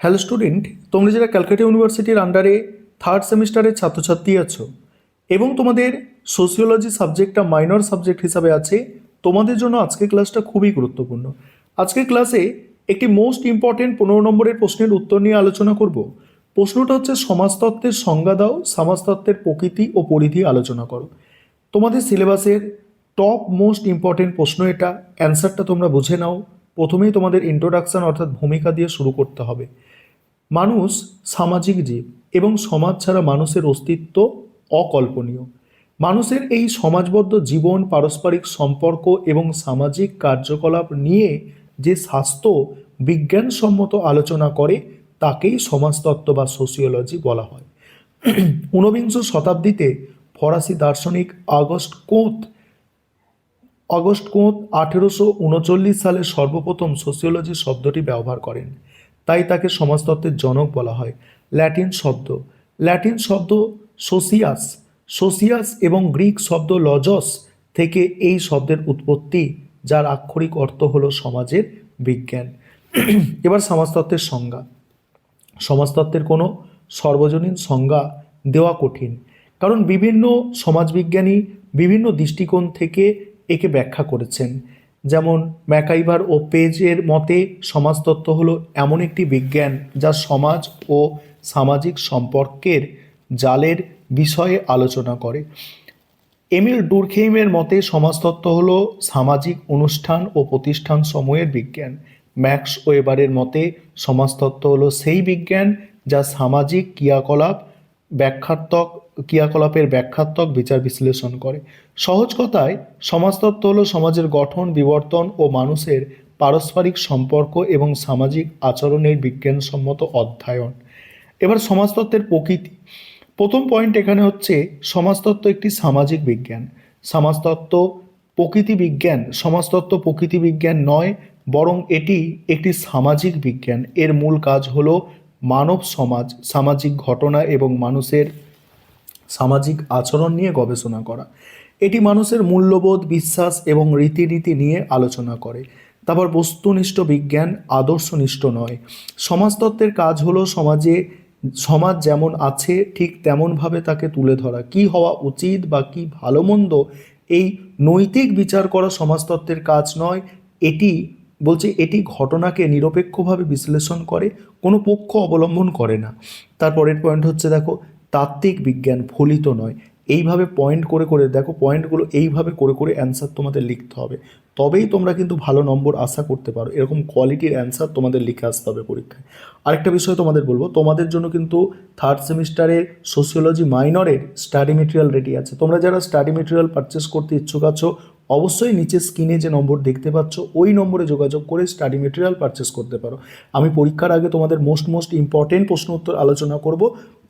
Hello student, তোমরা যারা ক্যালকাটা ইউনিভার্সিটির আন্ডারে থার্ড সেমিস্টারের ছাত্রছাত্রী আছো এবং তোমাদের সোশিওলজি সাবজেক্টটা মাইনর সাবজেক্ট হিসাবে আছে, তোমাদের জন্য আজকের ক্লাসটা খুবই গুরুত্বপূর্ণ। আজকের ক্লাসে একটি মোস্ট ইম্পর্টেন্ট 15 নম্বরের প্রশ্নের উত্তর নিয়ে আলোচনা করব। প্রশ্নটা হচ্ছে সমাজতত্ত্বের সংজ্ঞা দাও, সমাজতত্ত্বের প্রকৃতি ও পরিধি আলোচনা করো। তোমাদের সিলেবাসের টপ মোস্ট ইম্পর্টেন্ট প্রশ্ন এটা। অ্যান্সারটা তোমরা বুঝে নাও। প্রথমেই তোমাদের ইন্ট্রোডাকশন অর্থাৎ ভূমিকা দিয়ে শুরু করতে হবে। মানুষ সামাজিক জীব এবং সমাজ ছাড়া মানুষের অস্তিত্ব অকল্পনীয়। মানুষের এই সমাজবদ্ধ জীবন, পারস্পরিক সম্পর্ক এবং সামাজিক কার্যকলাপ নিয়ে যে স্বাস্থ্য বিজ্ঞানসম্মত আলোচনা করে তাকেই সমাজতত্ত্ব বা সোশিওলজি বলা হয়। ঊনবিংশ শতাব্দীতে ফরাসি দার্শনিক অগস্ট কোঁত 1839 সালে সর্বপ্রথম সোশিওলজি শব্দটি ব্যবহার করেন। তাই তাকে সমাজতত্ত্বের জনক বলা হয়। ল্যাটিন শব্দ সোসিয়াস সোসিয়াস এবং গ্রিক শব্দ লজস থেকে এই শব্দের উৎপত্তি, যার আক্ষরিক অর্থ হলো সমাজের বিজ্ঞান। এবার সমাজতত্ত্বের সংজ্ঞা। সমাজতত্ত্বের কোনো সর্বজনীন সংজ্ঞা দেওয়া কঠিন, কারণ বিভিন্ন সমাজবিজ্ঞানী বিভিন্ন দৃষ্টিকোণ থেকে একে ব্যাখ্যা করেছেন। যেমন ম্যাকাইভার ও পেজের মতে সমাজতত্ত্ব হলো এমন একটি বিজ্ঞান যা সমাজ ও সামাজিক সম্পর্কের জালের বিষয়ে আলোচনা করে। এমিল ডুরখেইমের মতে সমাজতত্ত্ব হলো সামাজিক অনুষ্ঠান ও প্রতিষ্ঠান সমূহের বিজ্ঞান। ম্যাক্স ওয়েবারের মতে সমাজতত্ত্ব হলো সেই বিজ্ঞান যা সামাজিক ক্রিয়াকলাপের ব্যাখ্যাত্মক বিচার বিশ্লেষণ করে। সহজ কথায় সমাজতত্ত্ব হলো সমাজের গঠন, বিবর্তন ও মানুষের পারস্পরিক সম্পর্ক এবং সামাজিক আচরণের বিজ্ঞানসম্মত অধ্যয়ন। এবার সমাজতত্ত্বের প্রকৃতি। প্রথম পয়েন্ট এখানে হচ্ছে সমাজতত্ত্ব একটি সামাজিক বিজ্ঞান। সমাজতত্ত্ব প্রকৃতি বিজ্ঞান নয়, বরং এটি একটি সামাজিক বিজ্ঞান। এর মূল কাজ হলো মানব সমাজ, সামাজিক ঘটনা এবং মানুষের সামাজিক আচরণ নিয়ে গবেষণা করা। এটি মানুষের মূল্যবোধ, বিশ্বাস এবং রীতিনীতি নিয়ে আলোচনা করে। তারপর বস্তুনিষ্ঠ বিজ্ঞান, আদর্শনিষ্ঠ নয়। সমাজতত্ত্বের কাজ হলো সমাজ যেমন আছে ঠিক তেমনভাবে তাকে তুলে ধরা। কি হওয়া উচিত বা কি ভালো মন্দ, এই নৈতিক বিচার করা সমাজতত্ত্বের কাজ নয়। এটি ঘটনাকে নিরপেক্ষভাবে বিশ্লেষণ করে, কোনো পক্ষ অবলম্বন করে না। তারপরের পয়েন্ট হচ্ছে দেখো, তাত্ত্বিক বিজ্ঞান, ফলিত নয়। এইভাবে পয়েন্ট করে করে দেখো, পয়েন্টগুলো এইভাবে করে করে অ্যান্সার তোমাদের লিখতে হবে, তবেই তোমরা কিন্তু ভালো নম্বর আশা করতে পারো। এরকম কোয়ালিটির অ্যান্সার তোমাদের লিখে আসতে হবে পরীক্ষায়। আরেকটা বিষয় তোমাদের বলবো, তোমাদের জন্য কিন্তু থার্ড সেমিস্টারের সোশিওলজি মাইনরের স্টাডি মেটেরিয়াল রেডি আছে। তোমরা যারা স্টাডি মেটেরিয়াল পারচেস করতে ইচ্ছুক আছো, অবশ্যই নিচে স্ক্রিনে যে নম্বর দেখতে পাচ্ছ ওই নম্বরে যোগাযোগ করে স্টাডি মেটেরিয়াল পারচেস করতে পারো। আমি পরীক্ষার আগে তোমাদের মোস্ট ইম্পর্টেন্ট প্রশ্ন উত্তর আলোচনা করব,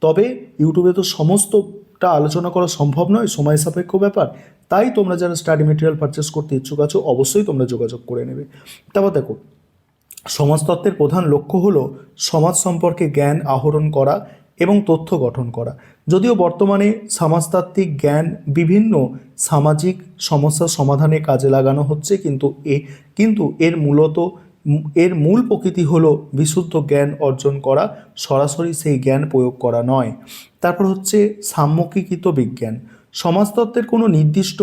তবে ইউটিউবে তো সমস্তটা আলোচনা করা সম্ভব নয়, সময় সাপেক্ষ ব্যাপার। তাই তোমরা যারা স্টাডি মেটেরিয়াল পারচেস করতে ইচ্ছুক আছো অবশ্যই তোমরা যোগাযোগ করে নেবে। তারপর দেখো, সমাজতত্ত্বের প্রধান লক্ষ্য হলো সমাজ সম্পর্কে জ্ঞান আহরণ করা এবং তথ্য গঠন করা। যদিও বর্তমানে সমাজতাত্ত্বিক জ্ঞান বিভিন্ন সামাজিক সমস্যা সমাধানে কাজে লাগানো হচ্ছে, কিন্তু এর মূল প্রকৃতি হলো বিশুদ্ধ জ্ঞান অর্জন করা, সরাসরি সেই জ্ঞান প্রয়োগ করা নয়। তারপর হচ্ছে সাম্যকিকৃত বিজ্ঞান। সমাজতত্ত্বের কোনো নির্দিষ্ট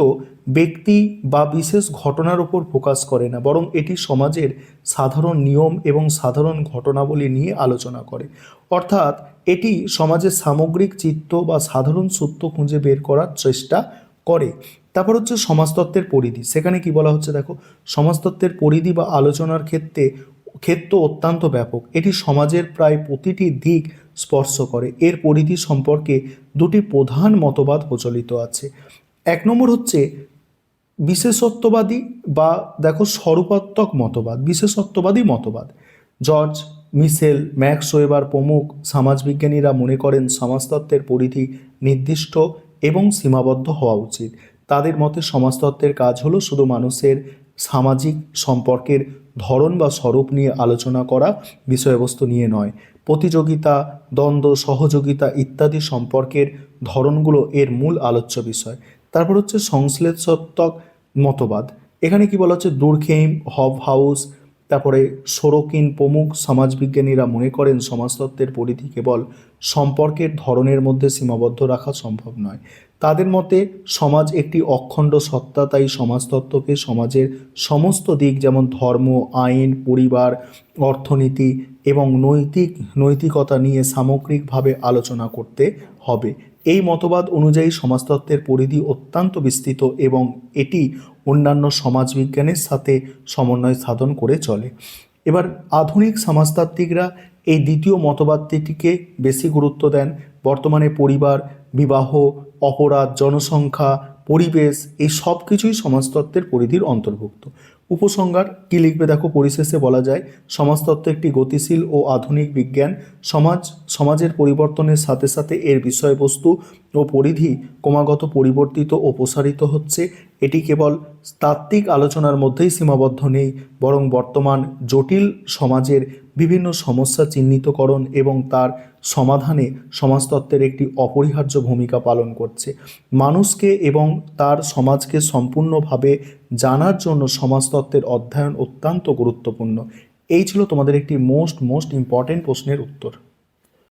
ব্যক্তি বা বিশেষ ঘটনার উপর ফোকাস করে না, বরং এটি সমাজের সাধারণ নিয়ম এবং সাধারণ ঘটনাবলী নিয়ে আলোচনা করে। অর্থাৎ এটি সমাজের সামগ্রিক চিত্র বা সাধারণ সত্য খুঁজে বের করার চেষ্টা করে। তারপর হচ্ছে সমাজতত্ত্বের পরিধি। সেখানে কি বলা হচ্ছে দেখো, সমাজতত্ত্বের পরিধি বা আলোচনার ক্ষেত্র অত্যন্ত ব্যাপক। এটি সমাজের প্রায় প্রতিটি দিক স্পর্শ করে। এর পরিধি সম্পর্কে দুটি প্রধান মতবাদ প্রচলিত আছে। এক নম্বর হচ্ছে বিশেষত্ববাদী বা দেখো স্বরূপাত্মক মতবাদ, বিশেষত্ববাদী মতবাদ। জর্জ মিশেল, ম্যাক্স ওয়েবার প্রমুখ সমাজবিজ্ঞানীরা মনে করেন সমাজতত্ত্বের পরিধি নির্দিষ্ট এবং সীমাবদ্ধ হওয়া উচিত। তাদের মতে সমাজতত্ত্বের কাজ হলো শুধু মানুষের সামাজিক সম্পর্কের ধরন বা স্বরূপ নিয়ে আলোচনা করা, বিষয়বস্তু নিয়ে নয়। প্রতিযোগিতা, দ্বন্দ্ব, সহযোগিতা ইত্যাদি সম্পর্কের ধরনগুলো এর মূল আলোচ্য বিষয়। তারপর হচ্ছে সংশ্লেষাত্মক মতবাদ। এখানে কি বলা হচ্ছে, ডুরখেইম, হবহাউস তারপরে সোরোকিন প্রমুখ সমাজবিজ্ঞানীরা মনে করেন সমাজতত্ত্বের পরিধি কেবল সম্পর্কের ধরনের মধ্যে সীমাবদ্ধ রাখা সম্ভব নয়। তাদের মতে সমাজ একটি অখণ্ড সত্তা, তাই সমাজতত্ত্বকে সমাজের সমস্ত দিক যেমন ধর্ম, আইন, পরিবার, অর্থনীতি এবং নৈতিকতা নিয়ে সামগ্রিকভাবে আলোচনা করতে হবে। এই মতবাদ অনুযায়ী সমাজতত্ত্বের পরিধি অত্যন্ত বিস্তৃত এবং এটি অন্যান্য সমাজবিজ্ঞানের সাথে সমন্বয় সাধন করে চলে। এবার আধুনিক সমাজতাত্ত্বিকরা এই দ্বিতীয় মতবাদটিকে বেশি গুরুত্ব দেন। বর্তমানে পরিবার, বিবাহ, অপরাধ, জনসংখ্যা, পরিবেশ এই সব কিছুই সমাজতত্ত্বের পরিধির অন্তর্ভুক্ত। উপসংহার কী লিখবে দেখো, পরিশেষে বলা যায় সমাজতত্ত্ব একটি গতিশীল ও আধুনিক বিজ্ঞান। সমাজের পরিবর্তনের সাথে সাথে এর বিষয়বস্তু ও পরিধি ক্রমাগত পরিবর্তিত ও প্রসারিত হচ্ছে। এটি কেবল তাত্ত্বিক আলোচনার মধ্যেই সীমাবদ্ধ নেই, বরং বর্তমান জটিল সমাজের বিভিন্ন সমস্যা চিহ্নিতকরণ এবং তার সমাধানে সমাজতত্ত্বের একটি অপরিহার্য ভূমিকা পালন করছে। মানুষকে এবং তার সমাজকে সম্পূর্ণভাবে জানার জন্য সমাজতত্ত্বের অধ্যয়ন অত্যন্ত গুরুত্বপূর্ণ। এই ছিল তোমাদের একটি মোস্ট ইম্পর্টেন্ট প্রশ্নের উত্তর।